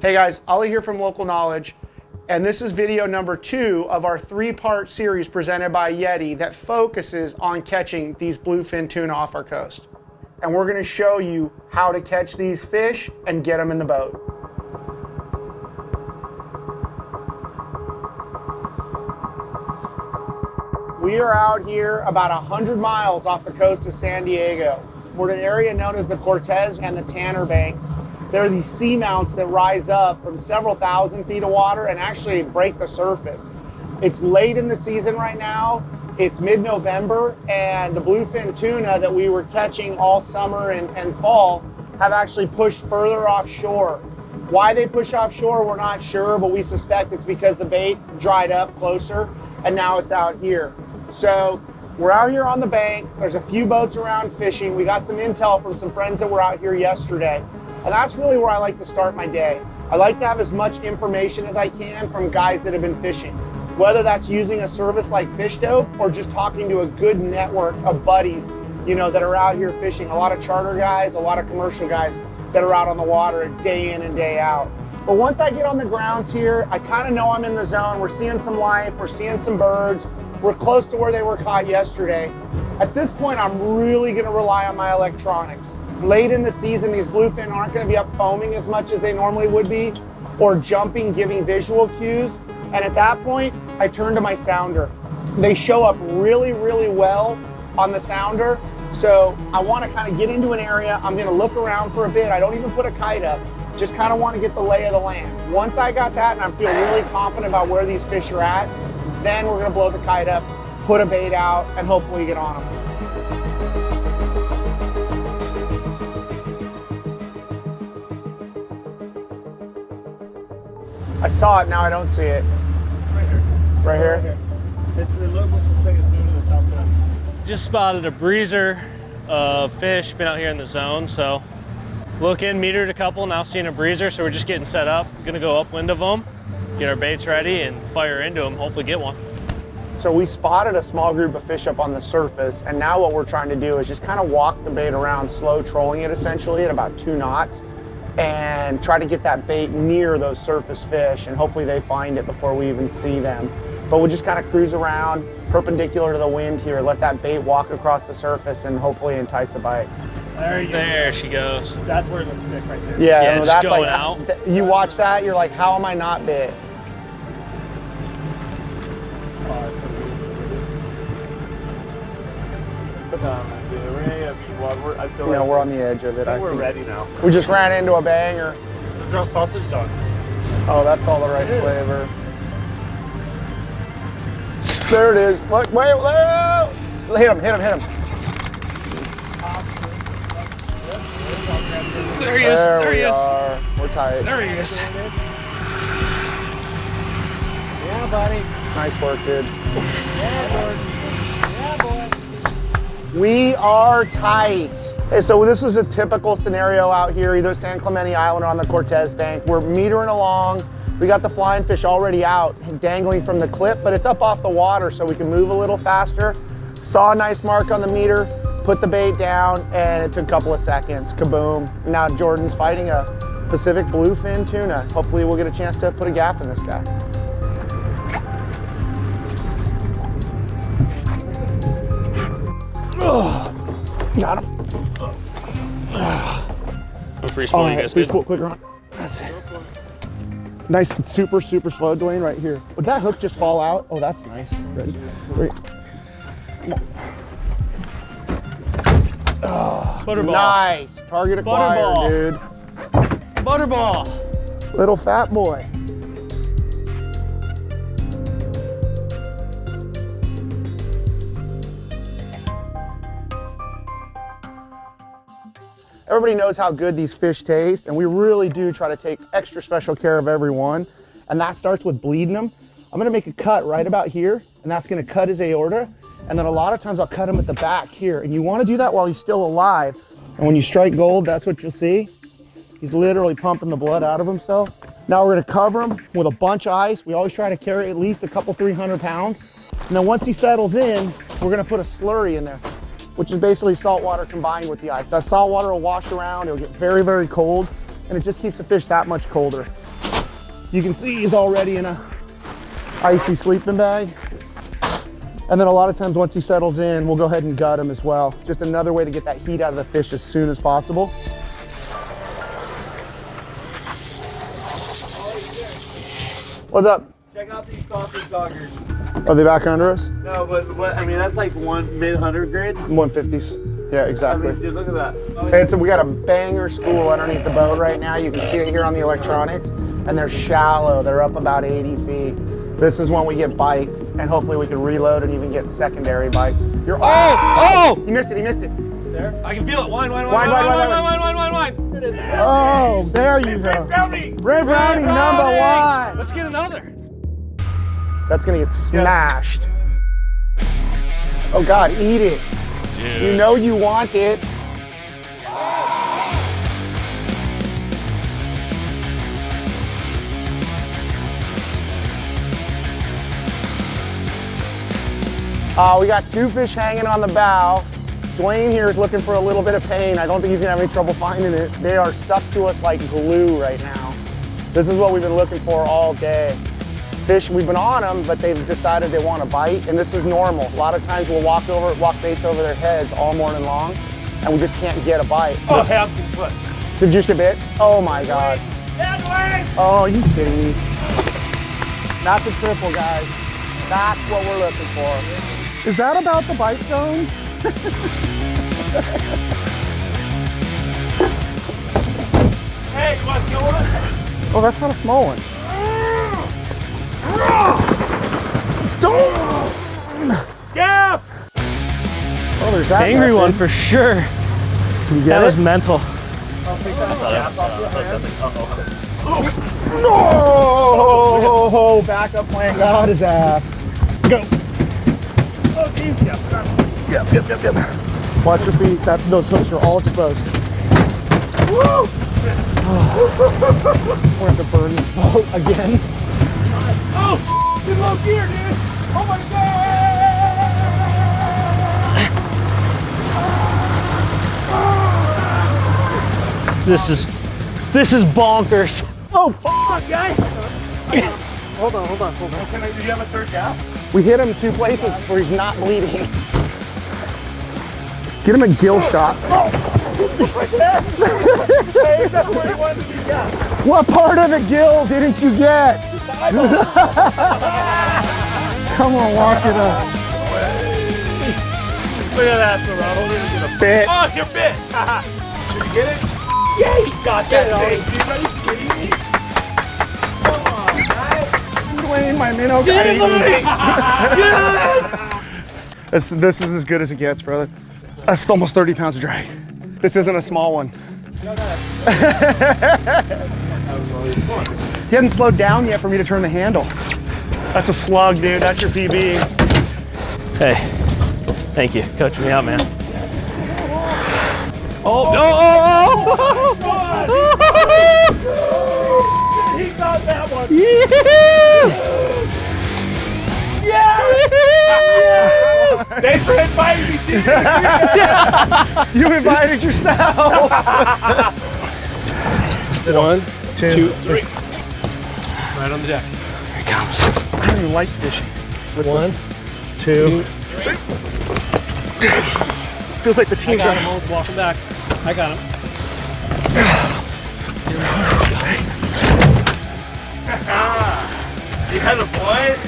Hey guys, Ollie here from Local Knowledge, and this is video number 2 of our 3-part series presented by Yeti that focuses on catching these bluefin tuna off our coast. And we're going to show you how to catch these fish and get them in the boat. We are out here about 100 miles off the coast of San Diego. We're in an area known as the Cortez and the Tanner Banks. There are these seamounts that rise up from several thousand feet of water and actually break the surface. It's late in the season right now. It's mid-November, and the bluefin tuna that we were catching all summer and fall have actually pushed further offshore. Why they push offshore, we're not sure, but we suspect it's because the bait dried up closer and now it's out here. So we're out here on the bank. There's a few boats around fishing. We got some intel from some friends that were out here yesterday. And that's really where I like to start my day. I like to have as much information as I can from guys that have been fishing, whether that's using a service like Fish Dope or just talking to a good network of buddies, you know, that are out here fishing. A lot of charter guys, a lot of commercial guys that are out on the water day in and day out. But once I get on the grounds here, I kind of know I'm in the zone. We're seeing some life, we're seeing some birds. We're close to where they were caught yesterday. At this point, I'm really gonna rely on my electronics. Late in the season, these bluefin aren't gonna be up foaming as much as they normally would be, or jumping, giving visual cues. And at that point, I turn to my sounder. They show up really, really well on the sounder. So I wanna kind of get into an area. I'm gonna look around for a bit. I don't even put a kite up. Just kind of wanna get the lay of the land. Once I got that and I feel really confident about where these fish are at, then we're gonna blow the kite up, put a bait out, and hopefully get on them. I saw it, now I don't see it. Right here. Right here? It looks like it's moving to the southwest. Just spotted a breezer of fish, been out here in the zone, so looking, metered a couple, now seeing a breezer, so we're just getting set up. Gonna go upwind of them, get our baits ready and fire into them, hopefully get one. So we spotted a small group of fish up on the surface, and now what we're trying to do is just kind of walk the bait around, slow trolling it essentially at about 2 knots, and try to get that bait near those surface fish, and hopefully they find it before we even see them. But we'll just kind of cruise around perpendicular to the wind here, let that bait walk across the surface and hopefully entice a bite. There she goes. That's where it looks sick right there. Yeah, just that's going like, out. You watch that, you're like, how am I not bit? Oh, it's so I feel like We're on the edge of it. I think we're ready now. We just ran into a banger. Let's throw sausage dogs. Oh, that's all the right flavor. There it is. Wait, hit him, hit him, hit him. There he is, there he is. We're tight. There he is. Yeah, buddy. Nice work, dude. Yeah, Jordan. Yeah, boy. We are tight. Hey, so this was a typical scenario out here, either San Clemente Island or on the Cortez Bank. We're metering along. We got the flying fish already out, dangling from the clip, but it's up off the water so we can move a little faster. Saw a nice mark on the meter, put the bait down, and it took a couple of seconds, kaboom. Now Jordan's fighting a Pacific bluefin tuna. Hopefully we'll get a chance to put a gaff in this guy. Got him. I'm free spool, you guys free good? spool, clicker on. That's it. Nice, super, super slow, Duane, right here. Would that hook just fall out? Oh, that's nice. Ready? Oh, Butterball. nice. Target acquired, Butterball. dude. Butterball. Little fat boy. Everybody knows how good these fish taste, and we really do try to take extra special care of every one. And that starts with bleeding them. I'm gonna make a cut right about here, and that's gonna cut his aorta. And then a lot of times I'll cut him at the back here. And you wanna do that while he's still alive. And when you strike gold, that's what you'll see. He's literally pumping the blood out of himself. Now we're gonna cover him with a bunch of ice. We always try to carry at least a couple, 300 pounds. And then once he settles in, we're gonna put a slurry in there, which is basically salt water combined with the ice. That salt water will wash around, it'll get very, very cold, and it just keeps the fish that much colder. You can see he's already in a icy sleeping bag. And then a lot of times once he settles in, we'll go ahead and gut him as well. Just another way to get that heat out of the fish as soon as possible. What's up? Check out these sausage doggers. Are they back under us? No, but what, I mean, that's like one mid-100 grade. 150s. Yeah, exactly. I mean, dude, look at that. Oh, And so we got a banger school underneath the boat right now. You can see it here on the electronics. And they're shallow. They're up about 80 feet. This is when we get bites. And hopefully we can reload and even get secondary bites. You're Oh! He missed it, he missed it. there. I can feel it. Wine. Wine. Here it is. Oh, there you go. Brownie. Ray Brownie number one. Let's get another. That's gonna get smashed. Oh God, eat it. Dude. You know you want it. We got 2 fish hanging on the bow. Duane here is looking for a little bit of pain. I don't think he's gonna have any trouble finding it. They are stuck to us like glue right now. This is what we've been looking for all day. Fish, we've been on them, but they've decided they want to bite, and this is normal. A lot of times we'll walk baits over their heads all morning long, and we just can't get a bite. Oh, half the foot. Did you just get bit? Oh my God. Yeah, Duane. Oh, you kidding me? That's a triple, guys. That's what we're looking for. Is that about the bite zone? Hey, you want to kill one? Oh, that's not a small one. Don't! Yeah. Oh, there's that Angry method. one for sure. Did you get That it? was mental. No! Backup plan got his ass. Go. Oh, geez, yeah. Yep. Watch your feet. Those hooks are all exposed. Woo! We're gonna have to burn this boat again. Oh, too low gear, dude. Oh my God. This is bonkers. Oh, Come on, guy. Hold on. Do you have a third gap? we hit him 2 places where he's not bleeding. Get him a gill shot. Right there. Hey, that's where you wanted to be, yeah. What part of the gill didn't you get? Come on, walk it up. Look at that, Ronald. We're gonna get a Bit. Oh, you're bit. Did you get it? Yeah, you got that thing. Dude, are you kidding me? Come on, guys. Duane, my minnow got Get it, eaten. Yes! This is as good as it gets, brother. That's almost 30 pounds of drag. This isn't a small one. He hasn't slowed down yet for me to turn the handle. That's a slug, dude. That's your PB. Hey, thank you. Coaching me out, man. Oh, no! He got that one. Yeah! Thanks for inviting me, dude. You invited yourself. 1, 2, 3. Right on the deck. Here it comes. I don't even like fishing. 1, 2. Feels like the I team's got right. him. I'll walk him back. I got him. You had the boys?